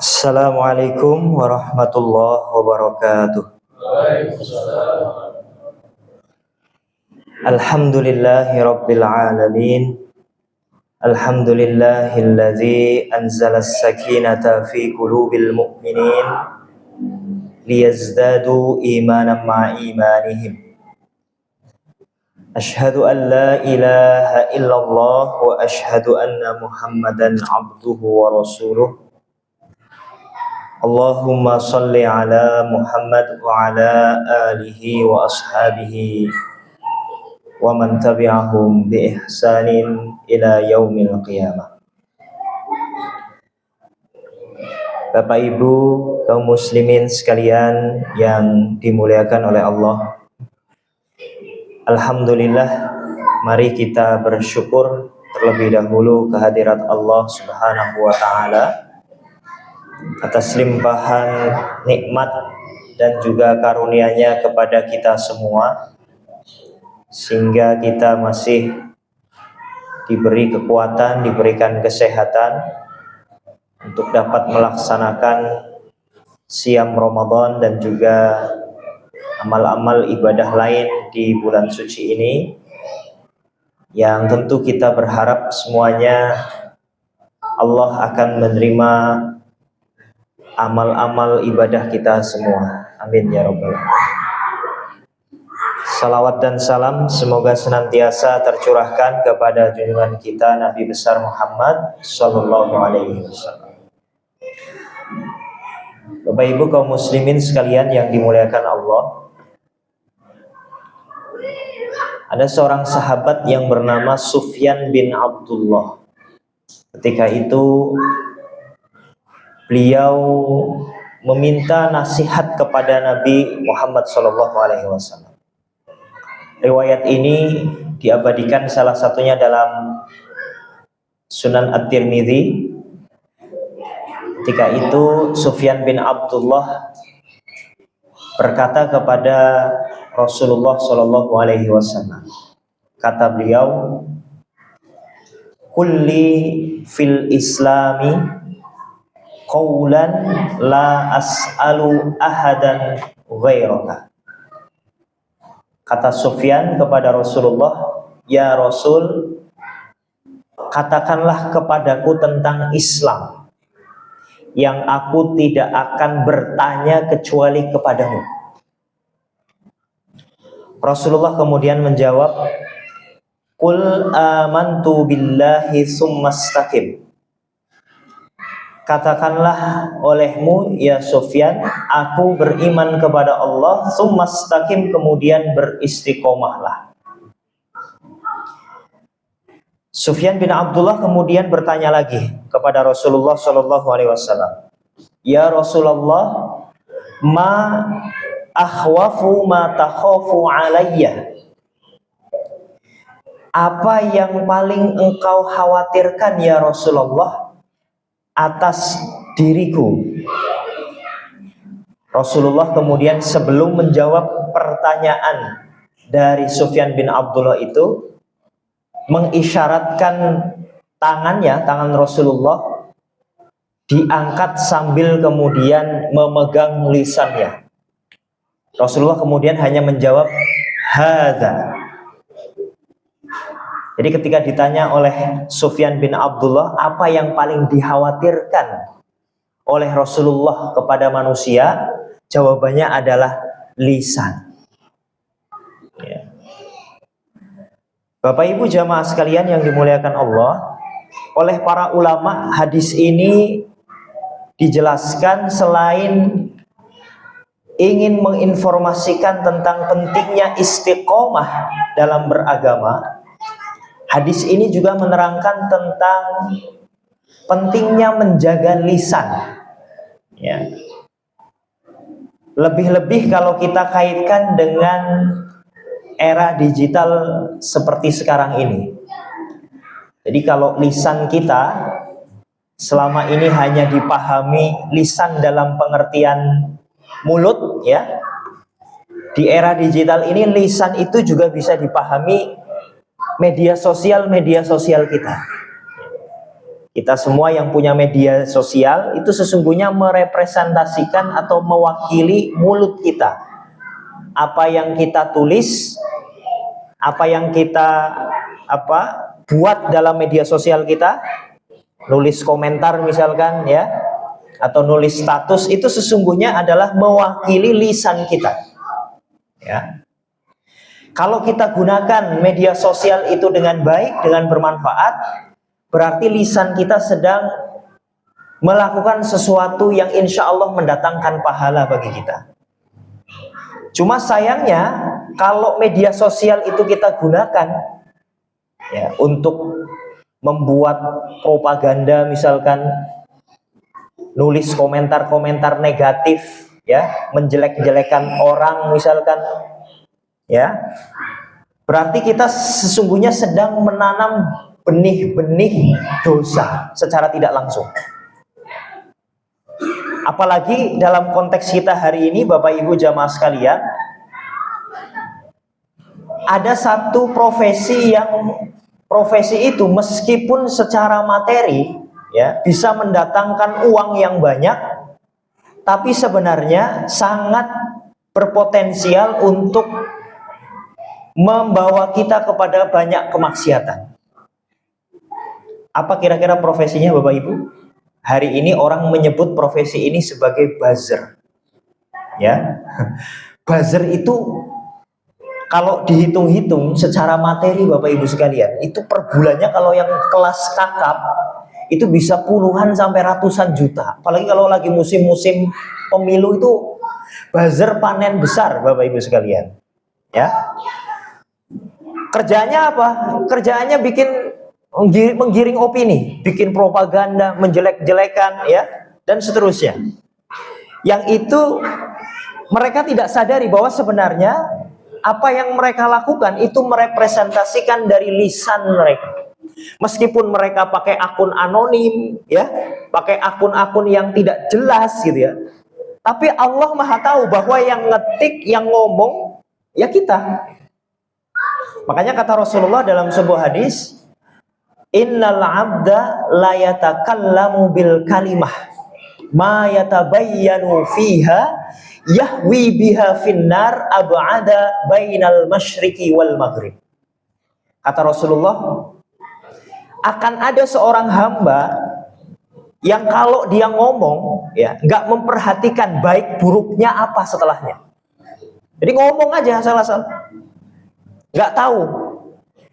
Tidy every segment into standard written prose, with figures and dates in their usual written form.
Assalamualaikum warahmatullahi wabarakatuh. Alhamdulillahi rabbil alamin. Alhamdulillahilladzi anzala as-sakinata fi qulubil mu'minin liyazdadu imanan ma'a imanihim. Ashhadu an la ilaha illallah wa ashhadu anna Muhammadan abduhu wa rasuluh. Allahumma salli ala Muhammad wa ala alihi wa ashabihi wa man tabi'ahum bi ihsanin ila yaumil qiyamah. Bapak Ibu kaum muslimin sekalian yang dimuliakan oleh Allah, alhamdulillah, mari kita bersyukur terlebih dahulu kehadirat Allah Subhanahu wa taala atas limpahan nikmat dan juga karunia-Nya kepada kita semua, sehingga kita masih diberi kekuatan, diberikan kesehatan untuk dapat melaksanakan siam Ramadan dan juga amal-amal ibadah lain di bulan suci ini, yang tentu kita berharap semuanya Allah akan menerima amal-amal ibadah kita semua. Amin ya rabbal alamin. Salawat dan salam semoga senantiasa tercurahkan kepada junjungan kita Nabi besar Muhammad sallallahu alaihi wasallam. Bapak Ibu kaum muslimin sekalian yang dimuliakan Allah, ada seorang sahabat yang bernama Sufyan bin Abdullah. Ketika itu beliau meminta nasihat kepada Nabi Muhammad SAW. Riwayat ini diabadikan salah satunya dalam Sunan At-Tirmidzi. Ketika itu Sufyan bin Abdullah berkata kepada Rasulullah SAW. Kata beliau, "Kulli fil Islami qawlan la as'alu ahadan ghairaka." Kata Sufyan kepada Rasulullah, "Ya Rasul, katakanlah kepadaku tentang Islam yang aku tidak akan bertanya kecuali kepadamu." Rasulullah kemudian menjawab, "Qul amantu billahi summastaqim." Katakanlah olehmu ya Sufyan, aku beriman kepada Allah, summastaqim, kemudian beristiqomahlah. Sufyan bin Abdullah kemudian bertanya lagi kepada Rasulullah SAW, "Ya Rasulullah, ma akhwafu ma takhafu alayya?" Apa yang paling engkau khawatirkan ya Rasulullah atas diriku? Rasulullah kemudian sebelum menjawab pertanyaan dari Sufyan bin Abdullah itu, mengisyaratkan tangannya, tangan Rasulullah diangkat sambil kemudian memegang lisannya. Rasulullah kemudian hanya menjawab hadza. Jadi ketika ditanya oleh Sufyan bin Abdullah apa yang paling dikhawatirkan oleh Rasulullah kepada manusia, jawabannya adalah lisan. Ya. Bapak Ibu jamaah sekalian yang dimuliakan Allah, oleh para ulama hadis ini dijelaskan selain ingin menginformasikan tentang pentingnya istiqomah dalam beragama, hadis ini juga menerangkan tentang pentingnya menjaga lisan. Ya. Lebih-lebih kalau kita kaitkan dengan era digital seperti sekarang ini. Jadi kalau lisan kita selama ini hanya dipahami lisan dalam pengertian mulut, ya, Di era digital ini lisan itu juga bisa dipahami media sosial kita. Kita semua yang punya media sosial itu sesungguhnya merepresentasikan atau mewakili mulut kita. Apa yang kita tulis, apa yang kita buat dalam media sosial kita, nulis komentar misalkan ya, atau nulis status, itu sesungguhnya adalah mewakili lisan kita. Ya. Kalau kita gunakan media sosial itu dengan baik, dengan bermanfaat, berarti lisan kita sedang melakukan sesuatu yang insya Allah mendatangkan pahala bagi kita. Cuma sayangnya, kalau media sosial itu kita gunakan ya, untuk membuat propaganda, misalkan nulis komentar-komentar negatif, ya, menjelek-jelekan orang misalkan, ya, berarti kita sesungguhnya sedang menanam benih-benih dosa secara tidak langsung. Apalagi dalam konteks kita hari ini, Bapak Ibu jamaah sekalian, ada satu profesi itu meskipun secara materi ya bisa mendatangkan uang yang banyak, tapi sebenarnya sangat berpotensial untuk membawa kita kepada banyak kemaksiatan. Apa kira-kira profesinya Bapak Ibu? Hari ini orang menyebut profesi ini sebagai buzzer. Ya. Buzzer itu kalau dihitung-hitung secara materi Bapak Ibu sekalian, itu per bulannya kalau yang kelas kakap itu bisa puluhan sampai ratusan juta. Apalagi kalau lagi musim-musim pemilu itu buzzer panen besar Bapak Ibu sekalian. Ya. Kerjanya apa? Kerjaannya menggiring opini, bikin propaganda, menjelek-jelekan, ya, dan seterusnya. Yang itu mereka tidak sadari bahwa sebenarnya apa yang mereka lakukan itu merepresentasikan dari lisan mereka. Meskipun mereka pakai akun anonim, ya, pakai akun-akun yang tidak jelas gitu ya. Tapi Allah Maha tahu bahwa yang ngetik, yang ngomong ya kita. Makanya kata Rasulullah dalam sebuah hadis, innal abda la yatakallamu bil kalimah ma yatabayyanu fiha yahwi biha finnar ab'ada bainal masyriqi wal maghrib. Kata Rasulullah, akan ada seorang hamba yang kalau dia ngomong ya nggak memperhatikan baik buruknya apa setelahnya. Jadi ngomong aja salah-salah, nggak tahu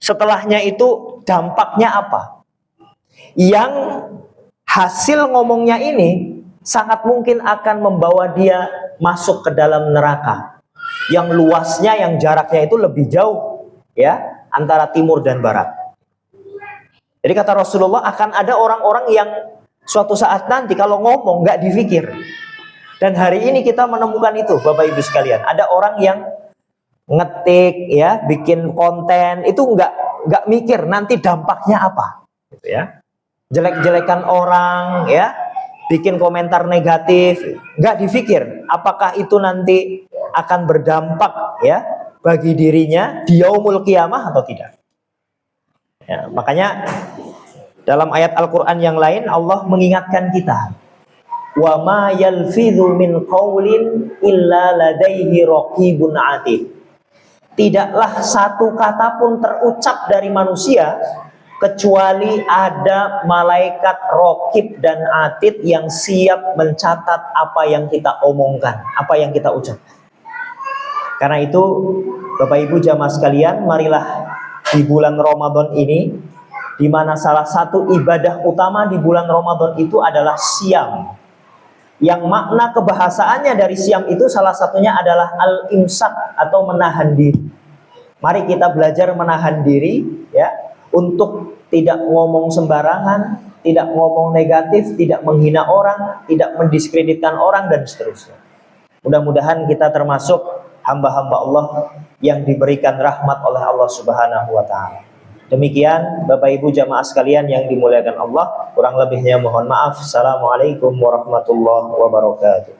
setelahnya itu dampaknya apa. Yang hasil ngomongnya ini sangat mungkin akan membawa dia masuk ke dalam neraka yang luasnya, yang jaraknya itu lebih jauh ya, antara timur dan barat. Jadi kata Rasulullah, akan ada orang-orang yang suatu saat nanti kalau ngomong nggak dipikir. Dan hari ini kita menemukan itu Bapak Ibu sekalian. Ada orang yang ngetik ya, bikin konten itu nggak mikir nanti dampaknya apa, gitu ya. Jelek-jelekan orang ya, bikin komentar negatif, nggak dipikir apakah itu nanti akan berdampak ya bagi dirinya di yaumul qiyamah atau tidak. Ya, makanya dalam ayat Al-Quran yang lain Allah mengingatkan kita, wa ma yalfidhu min qawlin illa ladaihi raqibun atid. Tidaklah satu kata pun terucap dari manusia kecuali ada malaikat raqib dan atid yang siap mencatat apa yang kita omongkan, apa yang kita ucap. Karena itu Bapak Ibu jamaah sekalian, marilah di bulan Ramadan ini, di mana salah satu ibadah utama di bulan Ramadan itu adalah siam. Yang makna kebahasaannya dari siam itu salah satunya adalah al-imsak atau menahan diri. Mari kita belajar menahan diri ya, untuk tidak ngomong sembarangan, tidak ngomong negatif, tidak menghina orang, tidak mendiskreditkan orang dan seterusnya. Mudah-mudahan kita termasuk hamba-hamba Allah yang diberikan rahmat oleh Allah Subhanahu wa taala. Demikian Bapak Ibu jamaah sekalian yang dimuliakan Allah, kurang lebihnya mohon maaf. Assalamualaikum warahmatullahi wabarakatuh.